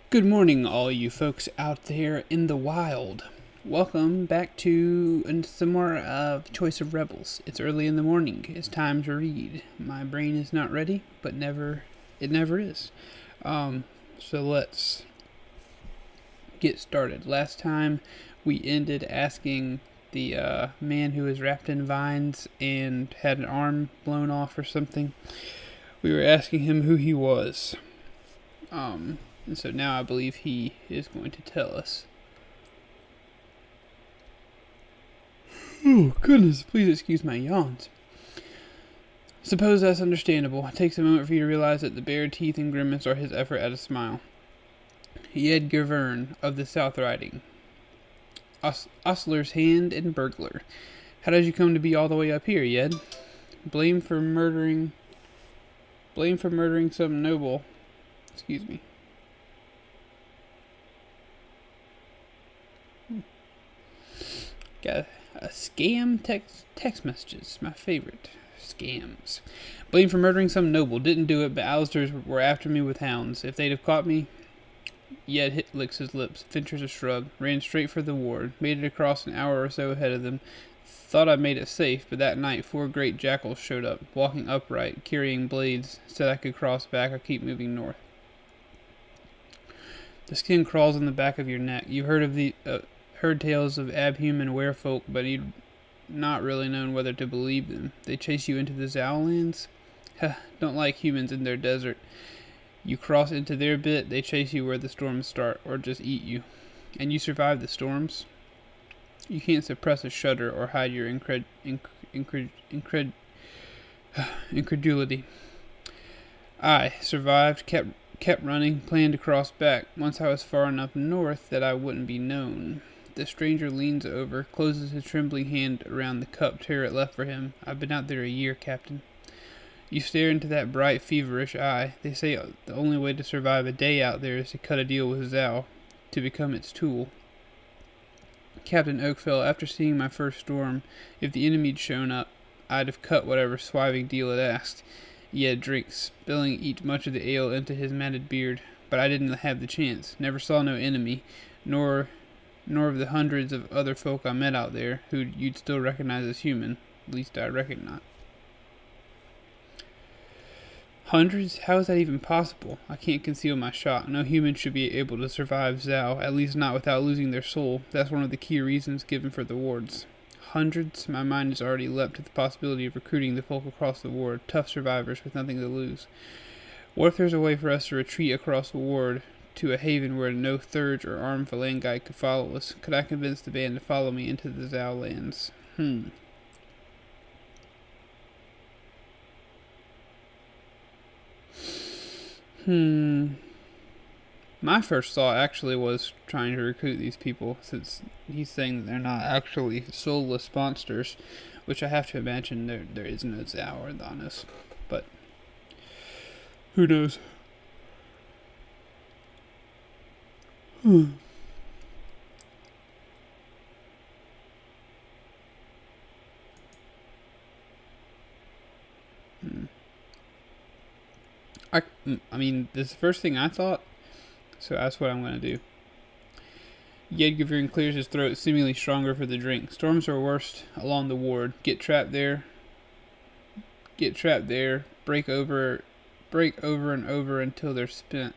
Good morning, all you folks out there in the wild. Welcome back to some more of Choice of Rebels. It's early in the morning. It's time to read. My brain is not ready, but it never is. So let's get started. Last time we ended asking the man who was wrapped in vines and had an arm blown off or something. We were asking him who he was. And so now I believe he is going to tell us. Oh, goodness, please excuse my yawns. Suppose that's understandable. It takes a moment for you to realize that the bared teeth and grimace are his effort at a smile. Yed Gavern of the South Riding. Ostler's hand and burglar. How did you come to be all the way up here, Yed? Blame for murdering some noble. Excuse me. Got a scam text messages. My favorite. Scams. Blamed for murdering some noble. Didn't do it, but Alistair's were after me with hounds. If they'd have caught me... Yet licks his lips, ventures a shrug, ran straight for the ward, made it across an hour or so ahead of them. Thought I'd made it safe, but that night 4 great jackals showed up, walking upright, carrying blades, said I could cross back or keep moving north. The skin crawls on the back of your neck. You've heard tales of abhuman werefolk, but you'd not really known whether to believe them. They chase you into the Xao lands? Don't like humans in their desert. You cross into their bit, they chase you where the storms start, or just eat you. And you survive the storms? You can't suppress a shudder or hide your incredulity. I survived, kept running, planned to cross back. Once I was far enough north that I wouldn't be known. The stranger leans over, closes his trembling hand around the cup Tarrant left for him. I've been out there a year, Captain. You stare into that bright, feverish eye. They say the only way to survive a day out there is to cut a deal with Xao, to become its tool. Captain Oakfell, after seeing my first storm, if the enemy'd shown up, I'd have cut whatever swiving deal it asked. Yet drinks, spilling each much of the ale into his matted beard. But I didn't have the chance. Never saw no enemy, nor of the hundreds of other folk I met out there, who you'd still recognize as human. At least I reckon not. Hundreds? How is that even possible? I can't conceal my shock. No human should be able to survive Xao, at least not without losing their soul. That's one of the key reasons given for the wards. Hundreds? My mind has already leapt to the possibility of recruiting the folk across the ward, tough survivors with nothing to lose. What if there's a way for us to retreat across the ward to a haven where no thurge or armed phalangi could follow us? Could I convince the band to follow me into the Xao lands? My first thought actually was trying to recruit these people, since he's saying that they're not actually soulless monsters, which I have to imagine there is no Xao or Thanos. But who knows? I mean, this is the first thing I thought, so that's what I'm going to do. Yedgavrin clears his throat, seemingly stronger for the drink. Storms are worst along the ward. Get trapped there, break over and over until they're spent.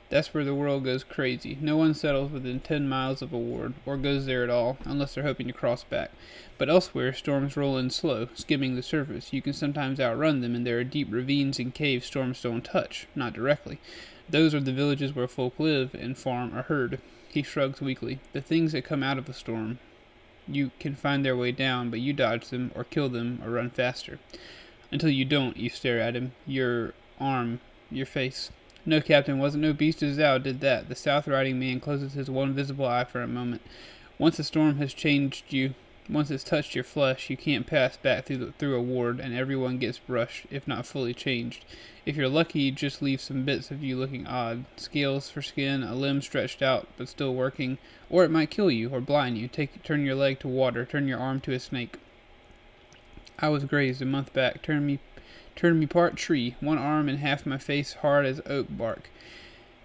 That's where the world goes crazy. No one settles within 10 miles of a ward, or goes there at all, unless they're hoping to cross back. But elsewhere, storms roll in slow, skimming the surface. You can sometimes outrun them, and there are deep ravines and caves storms don't touch, not directly. Those are the villages where folk live and farm or herd. He shrugs weakly. The things that come out of a storm. You can find their way down, but you dodge them, or kill them, or run faster. Until you don't, you stare at him. Your arm, your face. No, Captain, wasn't no beast as Xao did that. The South Riding man closes his one visible eye for a moment. Once a storm has changed you, once it's touched your flesh, you can't pass back through a ward, and everyone gets brushed, if not fully changed. If you're lucky, you just leave some bits of you looking odd. Scales for skin, a limb stretched out but still working, or it might kill you or blind you. Turn your leg to water, turn your arm to a snake. I was grazed a month back, turned me part tree, one arm and half my face hard as oak bark.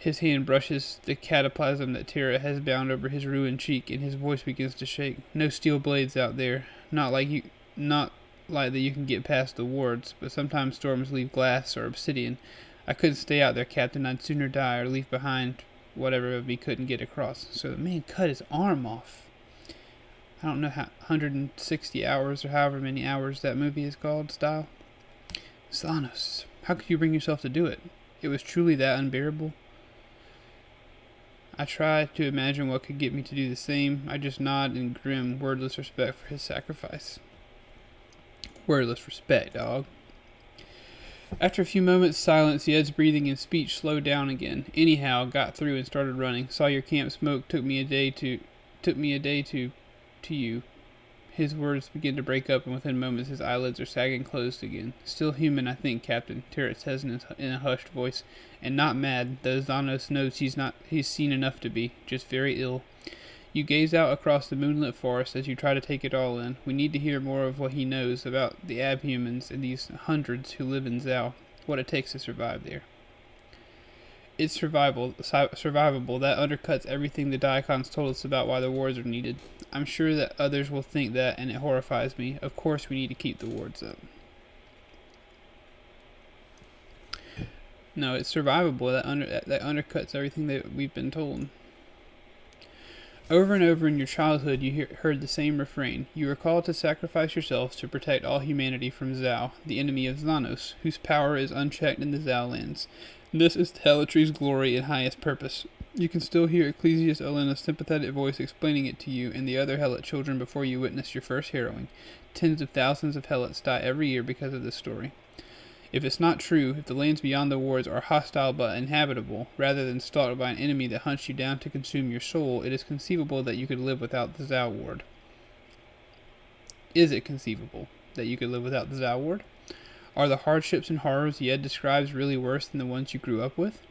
His hand brushes the cataplasm that Terra has bound over his ruined cheek, and his voice begins to shake. No steel blades out there, not like that you can get past the wards, but sometimes storms leave glass or obsidian. I couldn't stay out there, Captain. I'd sooner die or leave behind whatever of me couldn't get across. So the man cut his arm off. I don't know how 160 hours or however many hours that movie is called, style. Xaos, how could you bring yourself to do it? It was truly that unbearable. I try to imagine what could get me to do the same. I just nod in grim, wordless respect for his sacrifice. Wordless respect, dog. After a few moments' silence, Yed's breathing and speech slowed down again. Anyhow, got through and started running. Saw your camp smoke. Took me a day to you. His words begin to break up, and within moments his eyelids are sagging closed again. Still human, I think, Captain, Terret says in a hushed voice, and not mad, though Xaos knows he's seen enough to be, just very ill. You gaze out across the moonlit forest as you try to take it all in. We need to hear more of what he knows about the abhumans and these hundreds who live in Xao, what it takes to survive there. It's survivable. That undercuts everything the Daikons told us about why the wards are needed. I'm sure that others will think that, and it horrifies me. Of course we need to keep the wards up. No, it's survivable. That undercuts everything that we've been told. Over and over in your childhood you heard the same refrain. You were called to sacrifice yourselves to protect all humanity from Xao, the enemy of Xaos, whose power is unchecked in the Xao lands. This is Helotry's glory and highest purpose. You can still hear Ecclesias Olena's sympathetic voice explaining it to you and the other Helot children before you witness your first harrowing. Tens of thousands of Helots die every year because of this story. If it's not true, if the lands beyond the wards are hostile but inhabitable, rather than stalked by an enemy that hunts you down to consume your soul, it is conceivable that you could live without the Xao ward. Is it conceivable that you could live without the Xao ward? Are the hardships and horrors Yed describes really worse than the ones you grew up with?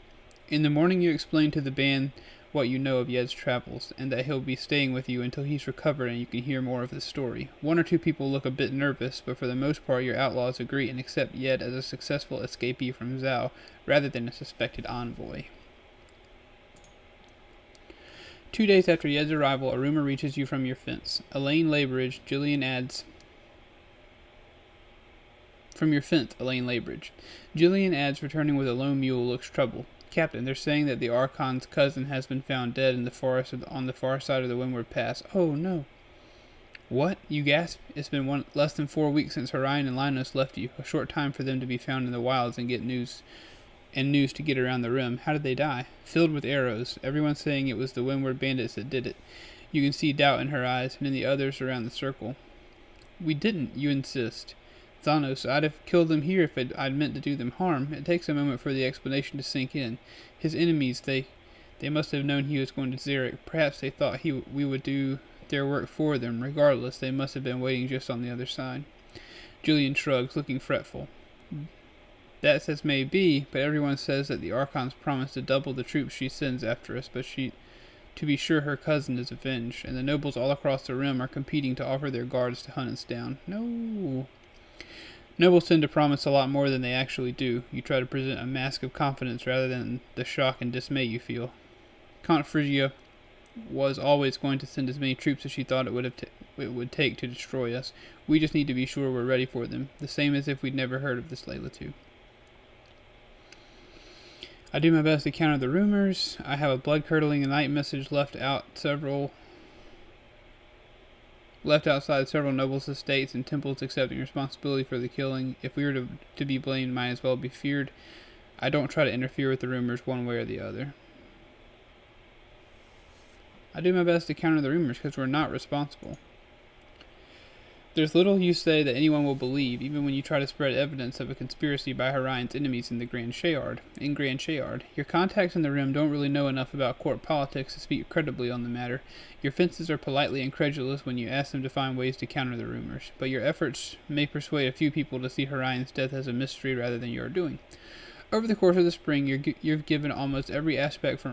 In the morning you explain to the band what you know of Yed's travels, and that he'll be staying with you until he's recovered and you can hear more of his story. One or two people look a bit nervous, but for the most part your outlaws agree and accept Yed as a successful escapee from Xao, rather than a suspected envoy. 2 days after Yed's arrival, a rumor reaches you from your fence. Elaine Laybridge, Jillian adds... From your fence, Elaine Laybridge. Jillian adds, returning with a lone mule, looks troubled. Captain, they're saying that the Archon's cousin has been found dead in the forest on the far side of the Windward Pass. Oh, no. What? You gasp? It's been less than 4 weeks since Horion and Linus left you. A short time for them to be found in the wilds and get news to get around the rim. How did they die? Filled with arrows. Everyone's saying it was the Windward bandits that did it. You can see doubt in her eyes and in the others around the circle. We didn't, you insist. Xaos, I'd have killed them here if I'd meant to do them harm. It takes a moment for the explanation to sink in. His enemies, they must have known he was going to Xeric. Perhaps they thought we would do their work for them. Regardless, they must have been waiting just on the other side. Julian shrugs, looking fretful. That's as may be, but everyone says that the Archon's promised to double the troops she sends after us, but to be sure her cousin is avenged, and the nobles all across the rim are competing to offer their guards to hunt us down. No. Nobles tend to promise a lot more than they actually do. You try to present a mask of confidence rather than the shock and dismay you feel. Count Phrygia was always going to send as many troops as she thought it would take to destroy us. We just need to be sure we're ready for them, the same as if we'd never heard of this Layla 2. I do my best to counter the rumors. I have a blood-curdling night message left outside several nobles' estates and temples accepting responsibility for the killing. If we were to be blamed, might as well be feared. I don't try to interfere with the rumors one way or the other. I do my best to counter the rumors because we're not responsible. There's little you say that anyone will believe, even when you try to spread evidence of a conspiracy by Horion's enemies in the Grand Shayard. Your contacts in the Rim don't really know enough about court politics to speak credibly on the matter. Your fences are politely incredulous when you ask them to find ways to counter the rumors, but your efforts may persuade a few people to see Horion's death as a mystery rather than your doing. Over the course of the spring, you've given almost every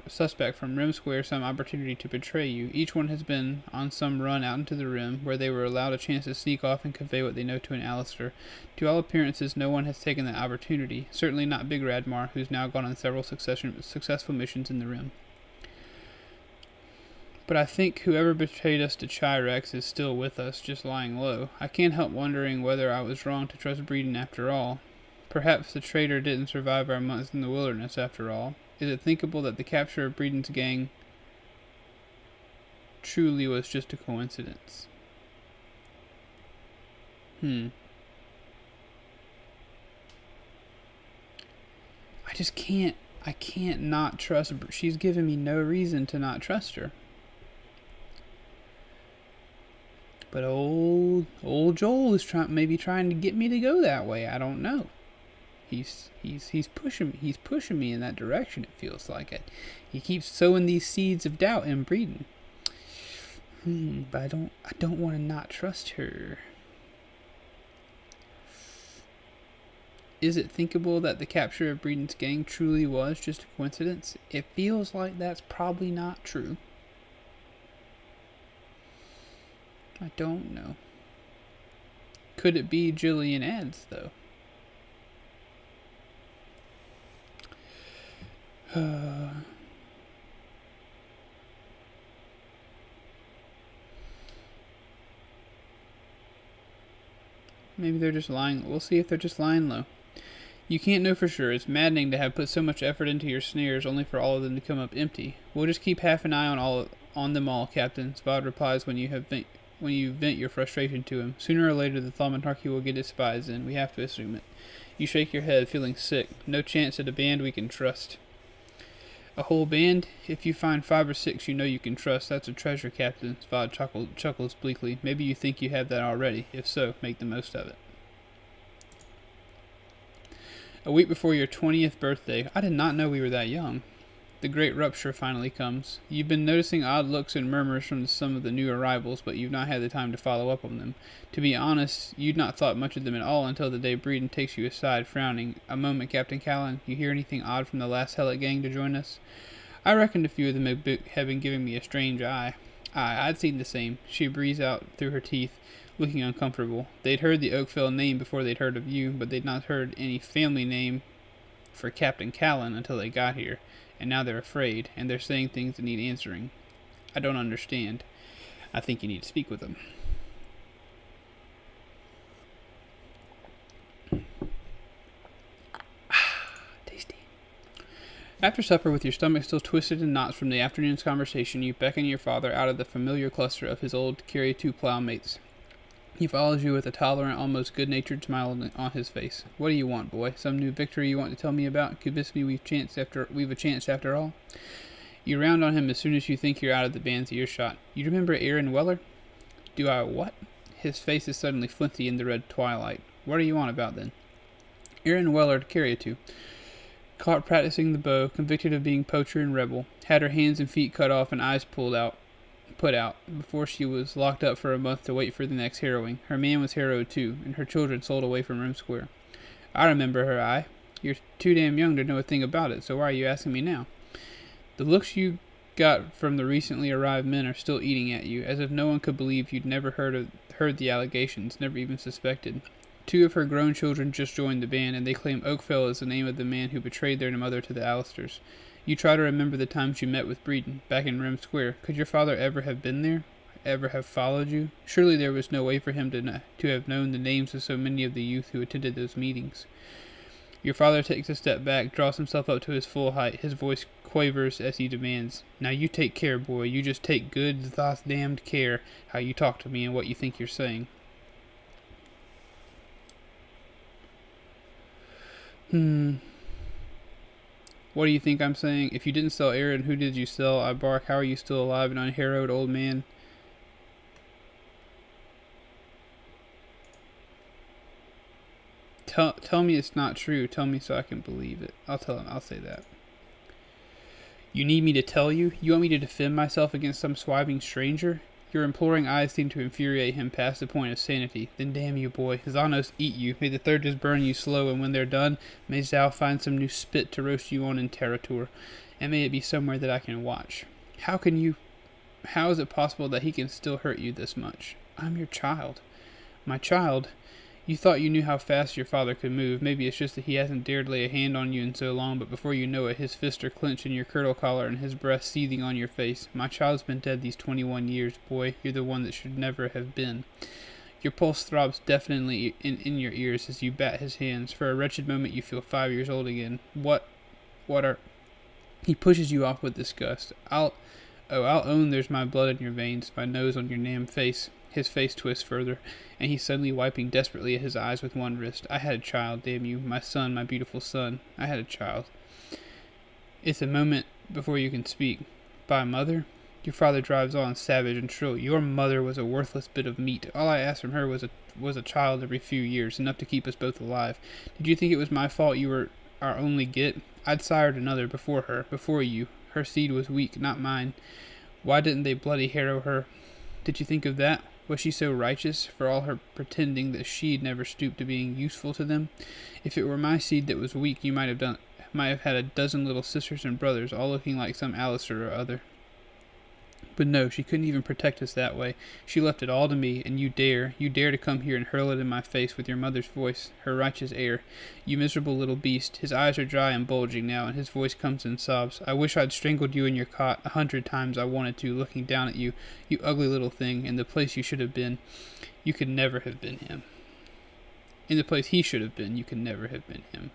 suspect from Rim Square some opportunity to betray you. Each one has been on some run out into the Rim, where they were allowed a chance to sneak off and convey what they know to an Alistair. To all appearances, no one has taken that opportunity. Certainly not Big Radmar, who's now gone on several successful missions in the Rim. But I think whoever betrayed us to Chirex is still with us, just lying low. I can't help wondering whether I was wrong to trust Breeden after all. Perhaps the traitor didn't survive our months in the wilderness after all. Is it thinkable that the capture of Breeden's gang truly was just a coincidence? I can't not trust her. She's given me no reason to not trust her. But old Joel is maybe trying to get me to go that way. I don't know. He's pushing me in that direction. It feels like it. He keeps sowing these seeds of doubt in Breeden. But I don't want to not trust her. Is it thinkable that the capture of Breeden's gang truly was just a coincidence? It feels like that's probably not true. I don't know. Could it be Jillian Eds, though? Maybe they're just lying. We'll see if they're just lying low. You can't know for sure. It's maddening to have put so much effort into your snares only for all of them to come up empty. We'll just keep half an eye on them all, Captain. Svod replies when you vent your frustration to him. Sooner or later the Thaumatarchy will get its spies in. We have to assume it. You shake your head, feeling sick. No chance at a band we can trust. A whole band? If you find 5 or 6 you know you can trust, that's a treasure, Captain. Svod chuckles bleakly. Maybe you think you have that already. If so, make the most of it. A week before your 20th birthday. I did not know we were that young. The great rupture finally comes. You've been noticing odd looks and murmurs from some of the new arrivals, but you've not had the time to follow up on them. To be honest, you'd not thought much of them at all until the day Breeden takes you aside, frowning. A moment, Captain Callan. You hear anything odd from the last Helot gang to join us? I reckoned a few of them have been giving me a strange eye. I'd seen the same. She breathes out through her teeth, looking uncomfortable. They'd heard the Oakville name before they'd heard of you, but they'd not heard any family name for Captain Callan until they got here. And now they're afraid, and they're saying things that need answering. I don't understand. I think you need to speak with them. Tasty. After supper, with your stomach still twisted in knots from the afternoon's conversation, you beckon your father out of the familiar cluster of his old Carry-2 plowmates. He follows you with a tolerant, almost good-natured smile on his face. What do you want, boy? Some new victory you want to tell me about? Convince me we've a chance after all? You round on him as soon as you think you're out of the band's earshot. You remember Aaron Weller? Do I what? His face is suddenly flinty in the red twilight. What are you on about, then? Aaron Weller, Carry-2. Caught practicing the bow, convicted of being poacher and rebel. Had her hands and feet cut off and eyes put out, before she was locked up for a month to wait for the next harrowing. Her man was harrowed too, and her children sold away from Rim Square. I remember her, You're too damn young to know a thing about it, so why are you asking me now? The looks you got from the recently arrived men are still eating at you, as if no one could believe you'd never heard the allegations, never even suspected. 2 of her grown children just joined the band, and they claim Oakfell is the name of the man who betrayed their mother to the Alistairs. You try to remember the times you met with Breeden, back in Rim Square. Could your father ever have been there? Ever have followed you? Surely there was no way for him to have known the names of so many of the youth who attended those meetings. Your father takes a step back, draws himself up to his full height. His voice quavers as he demands, Now you take care, boy. You just take good, damned care how you talk to me and what you think you're saying. What do you think I'm saying? If you didn't sell Aaron, who did you sell? I bark, how are you still alive, an unharrowed old man? Tell me it's not true. Tell me so I can believe it. I'll tell him. I'll say that. You need me to tell you? You want me to defend myself against some swiving stranger? Your imploring eyes seem to infuriate him past the point of sanity. Then damn you, boy. Xaos eat you. May the third just burn you slow, and when they're done, may Xao find some new spit to roast you on in Terrator, and may it be somewhere that I can watch. How is it possible that he can still hurt you this much? I'm your child. My child? You thought you knew how fast your father could move. Maybe it's just that he hasn't dared lay a hand on you in so long, but before you know it, his fists are clenched in your kirtle collar and his breath seething on your face. My child's been dead these 21 years, boy. You're the one that should never have been. Your pulse throbs deafeningly in your ears as you bat his hands. For a wretched moment, you feel 5 years old again. What are... He pushes you off with disgust. I'll own there's my blood in your veins, my nose on your damn face. His face twists further, and he's suddenly wiping desperately at his eyes with one wrist. I had a child, damn you. My son, my beautiful son. I had a child. It's a moment before you can speak. By mother? Your father drives on, savage and shrill. Your mother was a worthless bit of meat. All I asked from her was a child every few years, enough to keep us both alive. Did you think it was my fault you were our only git? I'd sired another before her, before you. Her seed was weak, not mine. Why didn't they bloody harrow her? Did you think of that? Was she so righteous, for all her pretending that she'd never stooped to being useful to them? If it were my seed that was weak, you might have had a dozen little sisters and brothers, all looking like some Alistair or other. But no, she couldn't even protect us that way. She left it all to me, and you dare to come here and hurl it in my face with your mother's voice, her righteous air. You miserable little beast. His eyes are dry and bulging now, and his voice comes in sobs. I wish I'd strangled you in your cot 100 times I wanted to, looking down at you, you ugly little thing, in the place you should have been. You could never have been him. In the place he should have been, you could never have been him.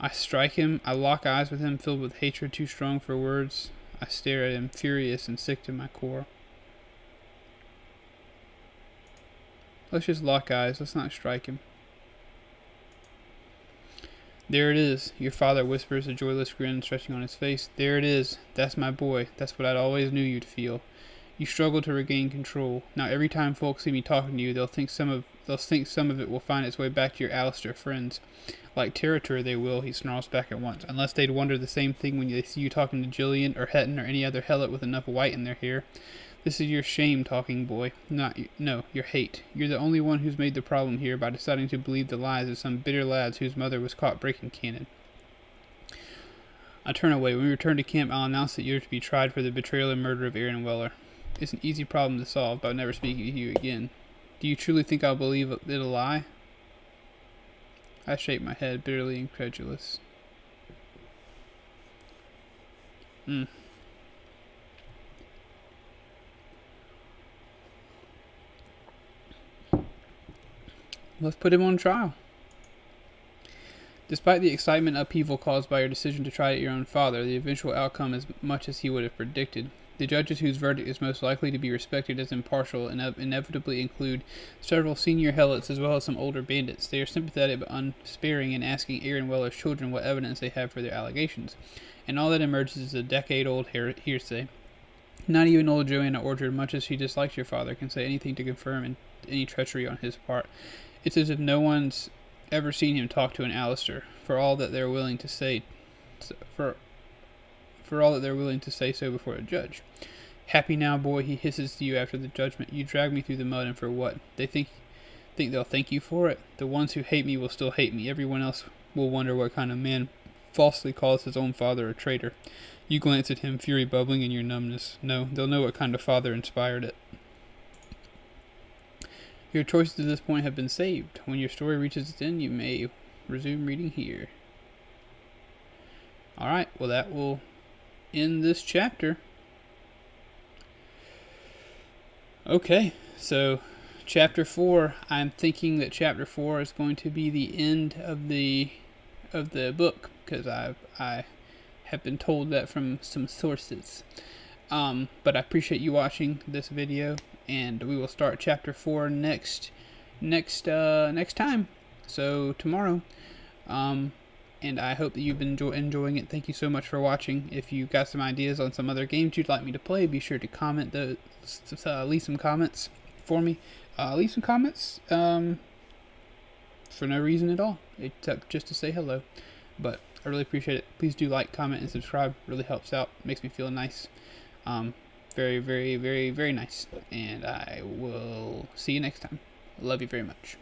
I strike him. I lock eyes with him, filled with hatred too strong for words. I stare at him, furious and sick to my core. Let's just lock eyes. Let's not strike him. There it is. Your father whispers, a joyless grin stretching on his face. There it is. That's my boy. That's what I'd always knew you'd feel. You struggle to regain control. Now every time folks see me talking to you, they'll think some of it will find its way back to your Alistair friends. Like Territor they will, he snarls back at once, unless they'd wonder the same thing when they see you talking to Jillian or Hetton or any other helot with enough white in their hair. This is your shame talking, boy. No, your hate. You're the only one who's made the problem here by deciding to believe the lies of some bitter lads whose mother was caught breaking canon. I turn away. When we return to camp, I'll announce that you're to be tried for the betrayal and murder of Aaron Weller. It's an easy problem to solve, but I'll never speak to you again. Do you truly think I'll believe it a lie? I shake my head, bitterly incredulous. Let's put him on trial. Despite the excitement and upheaval caused by your decision to try your own father, the eventual outcome is much as he would have predicted. The judges whose verdict is most likely to be respected as impartial inevitably include several senior helots as well as some older bandits. They are sympathetic but unsparing in asking Aaron Weller's children what evidence they have for their allegations, and all that emerges is a decade-old hearsay. Not even old Joanna Orchard, much as she dislikes your father, can say anything to confirm any treachery on his part. It's as if no one's ever seen him talk to an Alistair, for all that they're willing to say so before a judge. Happy now, boy, he hisses to you after the judgment. You drag me through the mud, and for what? They think they'll thank you for it? The ones who hate me will still hate me. Everyone else will wonder what kind of man falsely calls his own father a traitor. You glance at him, fury bubbling in your numbness. No, they'll know what kind of father inspired it. Your choices to this point have been saved. When your story reaches its end, you may resume reading here. Alright, well that will end this chapter. Okay, so chapter 4, I'm thinking that chapter 4 is going to be the end of the book, because I have been told that from some sources. But I appreciate you watching this video, and we will start chapter 4 next time. So tomorrow. And I hope that you've been enjoying it. Thank you so much for watching. If you've got some ideas on some other games you'd like me to play, be sure to comment leave some comments for me. Leave some comments for no reason at all, except just to say hello. But I really appreciate it. Please do like, comment, and subscribe. It really helps out. Makes me feel nice. Very, very, very, very nice. And I will see you next time. Love you very much.